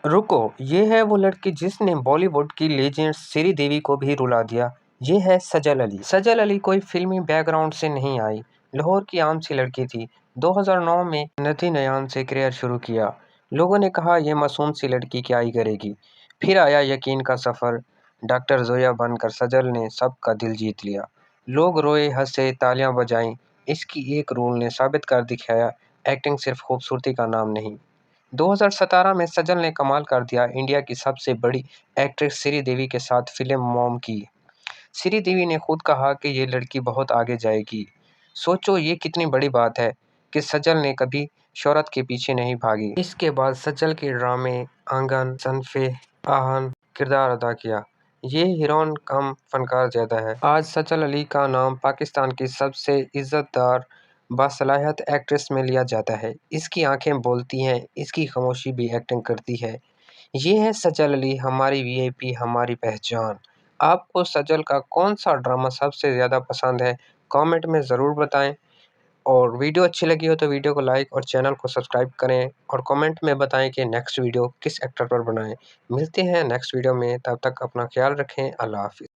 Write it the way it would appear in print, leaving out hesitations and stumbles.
रुको, ये है वो लड़की जिसने बॉलीवुड की लेजेंड श्रीदेवी को भी रुला दिया। ये है सजल अली। सजल अली कोई फिल्मी बैकग्राउंड से नहीं आई, लाहौर की आम सी लड़की थी। 2009 में नथी नयान से करियर शुरू किया। लोगों ने कहा ये मासूम सी लड़की क्या ही करेगी। फिर आया यकीन का सफ़र। डॉक्टर जोया बनकर सजल ने सबका दिल जीत लिया। लोग रोए, हंसे, तालियां बजाईं। इसकी एक रोल ने साबित कर दिखाया, एक्टिंग सिर्फ खूबसूरती का नाम नहीं। 2017 में सजल ने कमाल कर दिया। इंडिया की सबसे बड़ी एक्ट्रेस श्रीदेवी के साथ फिल्म मॉम की। श्रीदेवी ने खुद कहा कि ये लड़की बहुत आगे जाएगी। सोचो ये कितनी बड़ी बात है कि सजल ने कभी शोहरत के पीछे नहीं भागी। इसके बाद सजल के ड्रामे आंगन, सनफे, आहन किरदार अदा किया। ये हीरोइन कम फनकार ज्यादा है। आज सजल अली का नाम पाकिस्तान की सबसे इज्जतदार बासलाहियत एक्ट्रेस में लिया जाता है। इसकी आंखें बोलती हैं, इसकी खामोशी भी एक्टिंग करती है। ये है सजल अली, हमारी वीआईपी, हमारी पहचान। आपको सजल का कौन सा ड्रामा सबसे ज़्यादा पसंद है? कमेंट में ज़रूर बताएं। और वीडियो अच्छी लगी हो तो वीडियो को लाइक और चैनल को सब्सक्राइब करें और कमेंट में बताएं कि नेक्स्ट वीडियो किस एक्टर पर बनाएं। मिलते हैं नेक्स्ट वीडियो में, तब तक अपना ख्याल रखें। अल्लाह हाफिज़।